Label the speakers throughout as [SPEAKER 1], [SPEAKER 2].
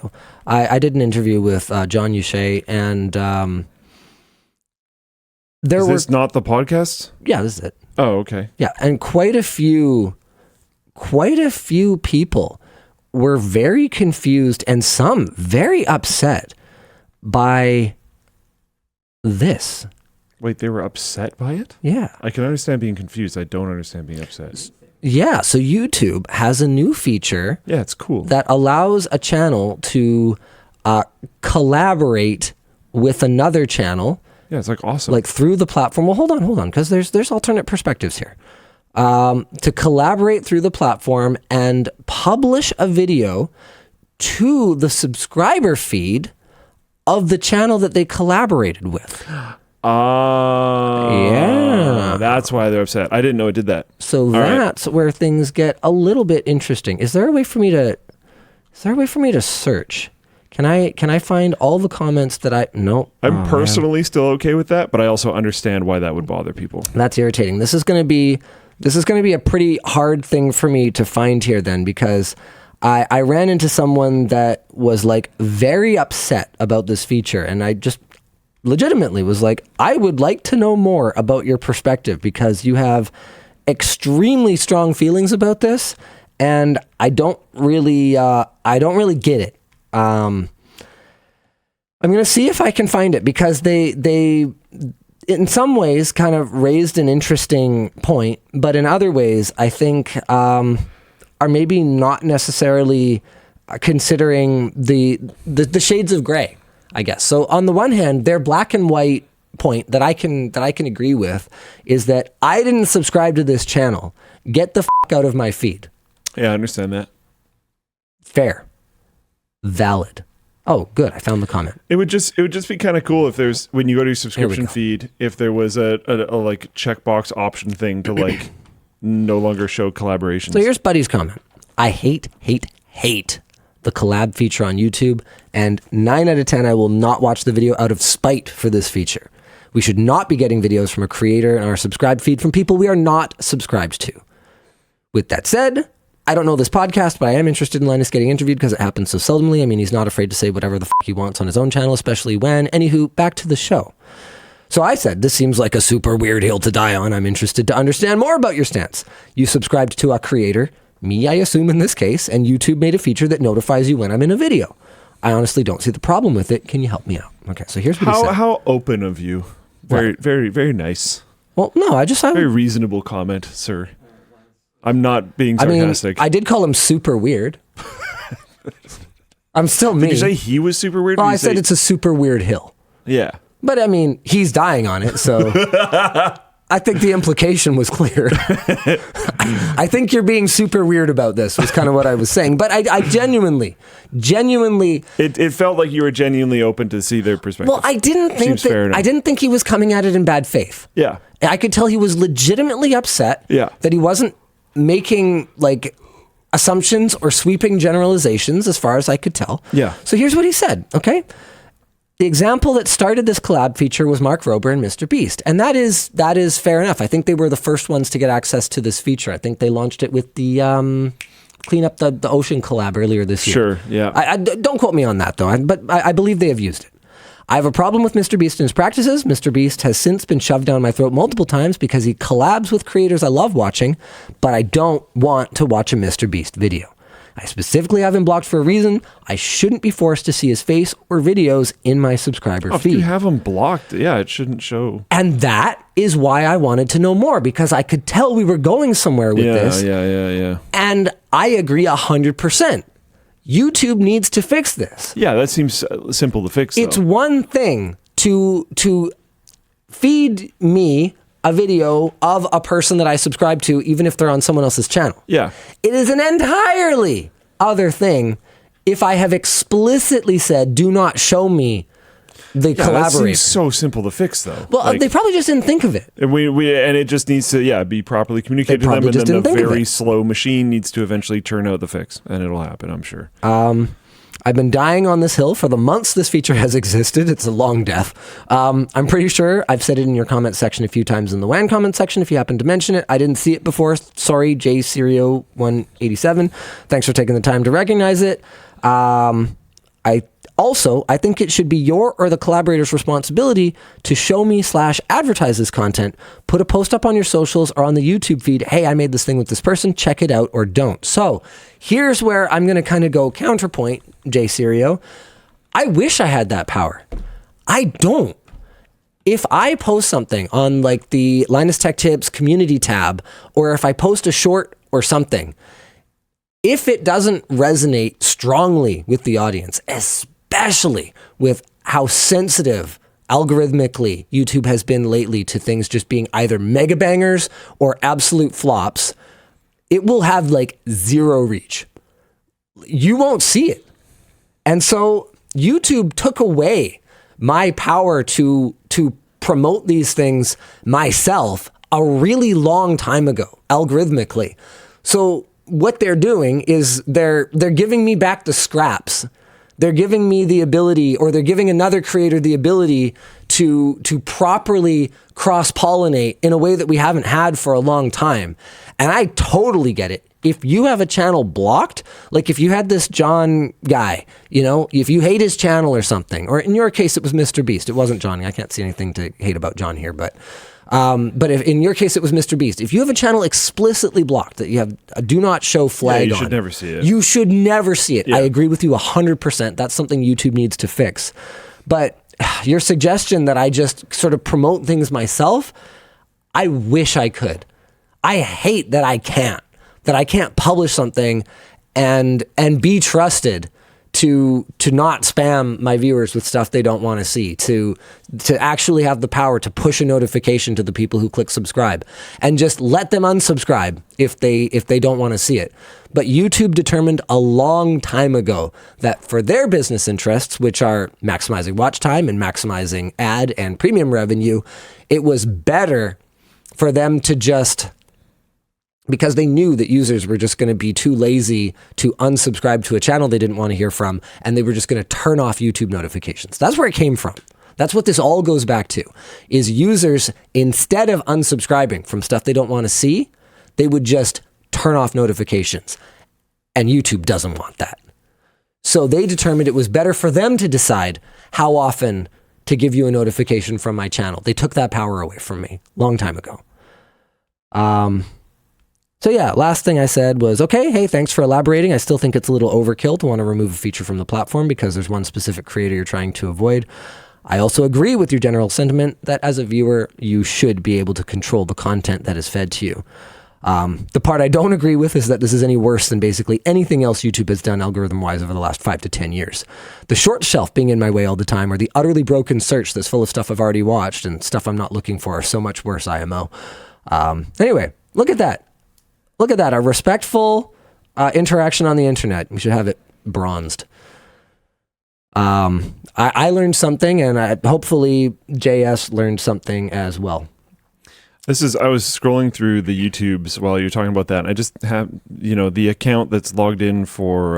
[SPEAKER 1] video. I did an interview with John Uche, and
[SPEAKER 2] Is this not the podcast?
[SPEAKER 1] Yeah, this is it.
[SPEAKER 2] Oh, okay.
[SPEAKER 1] Yeah, and quite a few people were very confused and some very upset by this.
[SPEAKER 2] Wait, they were upset by it?
[SPEAKER 1] Yeah.
[SPEAKER 2] I can understand being confused. I don't understand being upset.
[SPEAKER 1] Yeah, so YouTube has a new feature.
[SPEAKER 2] Yeah, it's cool.
[SPEAKER 1] That allows a channel to collaborate with another channel.
[SPEAKER 2] Yeah, it's like awesome.
[SPEAKER 1] Like through the platform. Well, hold on, because there's alternate perspectives here. To collaborate through the platform and publish a video to the subscriber feed of the channel that they collaborated with. Yeah.
[SPEAKER 2] That's why they're upset. I didn't know it did that.
[SPEAKER 1] So that's where things get a little bit interesting. Is there a way for me to search? Can I find all the comments that
[SPEAKER 2] I'm personally still okay with that, but I also understand why that would bother people.
[SPEAKER 1] That's irritating. This is going to be a pretty hard thing for me to find here then, because I ran into someone that was like very upset about this feature, and I just legitimately was like, I would like to know more about your perspective, because you have extremely strong feelings about this, and I don't really get it. I'm going to see if I can find it, because they in some ways kind of raised an interesting point, but in other ways I think are maybe not necessarily considering the shades of gray, I guess. So on the one hand, their black and white point that I can agree with is that I didn't subscribe to this channel. Get the fuck out of my feed.
[SPEAKER 2] Yeah, I understand that.
[SPEAKER 1] Fair. Valid. Oh, good. I found the comment.
[SPEAKER 2] It would just be kind of cool if there's, when you go to your subscription feed, if there was a like checkbox option thing to like no longer show collaborations.
[SPEAKER 1] So here's Buddy's comment. I hate the collab feature on YouTube, and 9 out of 10 I will not watch the video out of spite for this feature. We should not be getting videos from a creator in our subscribed feed from people we are not subscribed to. With that said, I don't know this podcast, but I am interested in Linus getting interviewed because it happens so seldomly. I mean, he's not afraid to say whatever the fuck he wants on his own channel, especially when, anywho, back to the show. So I said, this seems like a super weird hill to die on. I'm interested to understand more about your stance. You subscribed to a creator, me I assume in this case, and YouTube made a feature that notifies you when I'm in a video. I honestly don't see the problem with it. Can you help me out? Okay, so here's what he said.
[SPEAKER 2] How open of you. Very, very, very nice.
[SPEAKER 1] Well, no, I just have...
[SPEAKER 2] Very reasonable comment, sir. I'm not being sarcastic.
[SPEAKER 1] I did call him super weird. I'm still me.
[SPEAKER 2] Did you say he was super weird?
[SPEAKER 1] Oh, I said it's a super weird hill.
[SPEAKER 2] Yeah.
[SPEAKER 1] But I mean, he's dying on it, so I think the implication was clear. I think you're being super weird about this was kind of what I was saying. But I genuinely.
[SPEAKER 2] It felt like you were genuinely open to see their perspective.
[SPEAKER 1] Well, I didn't think he was coming at it in bad faith.
[SPEAKER 2] Yeah.
[SPEAKER 1] I could tell he was legitimately upset.
[SPEAKER 2] Yeah.
[SPEAKER 1] That he wasn't making like assumptions or sweeping generalizations as far as I could tell.
[SPEAKER 2] Yeah.
[SPEAKER 1] So here's what he said, okay? The example that started this collab feature was Mark Rober and Mr. Beast. And that is fair enough. I think they were the first ones to get access to this feature. I think they launched it with the Clean Up the Ocean collab earlier this year.
[SPEAKER 2] Sure, yeah.
[SPEAKER 1] I don't quote me on that though, but I believe they have used it. I have a problem with Mr. Beast and his practices. Mr. Beast has since been shoved down my throat multiple times because he collabs with creators I love watching, but I don't want to watch a Mr. Beast video. I specifically have him blocked for a reason. I shouldn't be forced to see his face or videos in my subscriber feed.
[SPEAKER 2] If you have him blocked, yeah, it shouldn't show.
[SPEAKER 1] And that is why I wanted to know more, because I could tell we were going somewhere with this.
[SPEAKER 2] Yeah.
[SPEAKER 1] And I agree 100%. YouTube needs to fix this.
[SPEAKER 2] Yeah, that seems simple to fix,
[SPEAKER 1] It's one thing to feed me a video of a person that I subscribe to, even if they're on someone else's channel.
[SPEAKER 2] Yeah.
[SPEAKER 1] It is an entirely other thing if I have explicitly said, do not show me the collaborator.
[SPEAKER 2] That seems so simple to fix, though.
[SPEAKER 1] Well, they probably just didn't think of it.
[SPEAKER 2] And and it just needs to, be properly communicated to them, and then the very slow machine needs to eventually turn out the fix, and it'll happen, I'm sure.
[SPEAKER 1] I've been dying on this hill for the months this feature has existed. It's a long death. I'm pretty sure I've said it in your comment section a few times in the WAN comment section if you happen to mention it. I didn't see it before. Sorry, JSerio187. Thanks for taking the time to recognize it. I think it should be your or the collaborator's responsibility to show me / advertise this content, put a post up on your socials or on the YouTube feed. Hey, I made this thing with this person, check it out or don't. So here's where I'm going to kind of go counterpoint, Jay Serio. I wish I had that power. I don't. If I post something on like the Linus Tech Tips community tab, or if I post a short or something, if it doesn't resonate strongly with the audience, especially with how sensitive algorithmically YouTube has been lately to things just being either mega bangers or absolute flops, it will have like zero reach. You won't see it. And so YouTube took away my power to promote these things myself a really long time ago, algorithmically. So what they're doing is they're giving me back the scraps. They're giving me the ability, or they're giving another creator the ability to properly cross-pollinate in a way that we haven't had for a long time. And I totally get it. If you have a channel blocked, like if you had this John guy, you know, if you hate his channel or something, or in your case, it was Mr. Beast. It wasn't Johnny. I can't see anything to hate about John here, but if in your case, it was Mr. Beast. If you have a channel explicitly blocked that you have a do not show flag
[SPEAKER 2] you
[SPEAKER 1] on,
[SPEAKER 2] should never see it.
[SPEAKER 1] You should never see it.
[SPEAKER 2] Yeah.
[SPEAKER 1] I agree with you 100%. That's something YouTube needs to fix. But your suggestion that I just sort of promote things myself, I wish I could. I hate that I can't publish something and be trusted to not spam my viewers with stuff they don't want to see, to actually have the power to push a notification to the people who click subscribe and just let them unsubscribe if they don't want to see it. But YouTube determined a long time ago that for their business interests, which are maximizing watch time and maximizing ad and premium revenue, it was better for them to just, because they knew that users were just going to be too lazy to unsubscribe to a channel they didn't want to hear from, and they were just going to turn off YouTube notifications. That's where it came from. That's what this all goes back to, is users, instead of unsubscribing from stuff they don't want to see, they would just turn off notifications. And YouTube doesn't want that. So they determined it was better for them to decide how often to give you a notification from my channel. They took that power away from me long time ago. So yeah, last thing I said was, okay, hey, thanks for elaborating. I still think it's a little overkill to want to remove a feature from the platform because there's one specific creator you're trying to avoid. I also agree with your general sentiment that as a viewer, you should be able to control the content that is fed to you. The part I don't agree with is that this is any worse than basically anything else YouTube has done algorithm-wise over the last 5 to 10 years. The short shelf being in my way all the time, or the utterly broken search that's full of stuff I've already watched and stuff I'm not looking for are so much worse, IMO. Anyway, look at that. Look at that, a respectful interaction on the internet. We should have it bronzed. I learned something, and hopefully JS learned something as well.
[SPEAKER 2] I was scrolling through the YouTube's while you're talking about that, and I just have, the account that's logged in for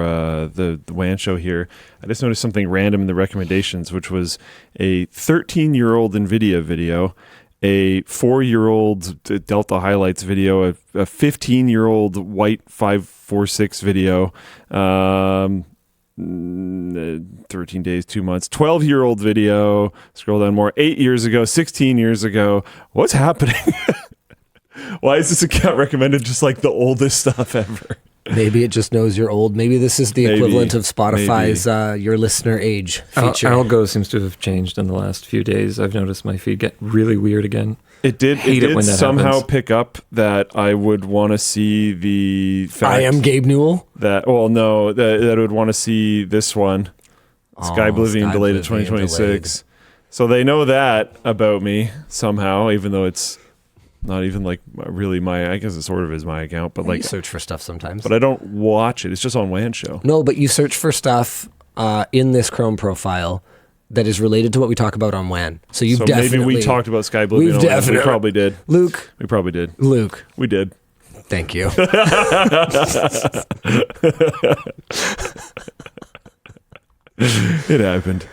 [SPEAKER 2] the WAN show here. I just noticed something random in the recommendations, which was a 13-year-old NVIDIA video, a 4-year-old Delta Highlights video, a 15-year-old White 546 video, 13 days, 2 months, 12-year-old video, scroll down more, 8 years ago, 16 years ago. What's happening? Why is this account recommended just like the oldest stuff ever?
[SPEAKER 1] Maybe it just knows you're old. Maybe this is the equivalent of Spotify's your listener age feature.
[SPEAKER 3] Algo seems to have changed in the last few days. I've noticed my feed get really weird again.
[SPEAKER 2] It did somehow pick up that I would want to see the fact
[SPEAKER 1] I am Gabe Newell?
[SPEAKER 2] that I would want to see this one. Sky Oblivion delayed to 2026. So they know that about me somehow, even though it's not even like really I guess it sort of is my account, but like
[SPEAKER 1] you search for stuff sometimes.
[SPEAKER 2] But I don't watch it. It's just on WAN show.
[SPEAKER 1] No, but you search for stuff in this Chrome profile that is related to what we talk about on WAN. So definitely...
[SPEAKER 2] maybe we talked about Sky Oblivion. We probably did.
[SPEAKER 1] Luke.
[SPEAKER 2] We probably did.
[SPEAKER 1] Luke.
[SPEAKER 2] We did.
[SPEAKER 1] Thank you.
[SPEAKER 2] It happened.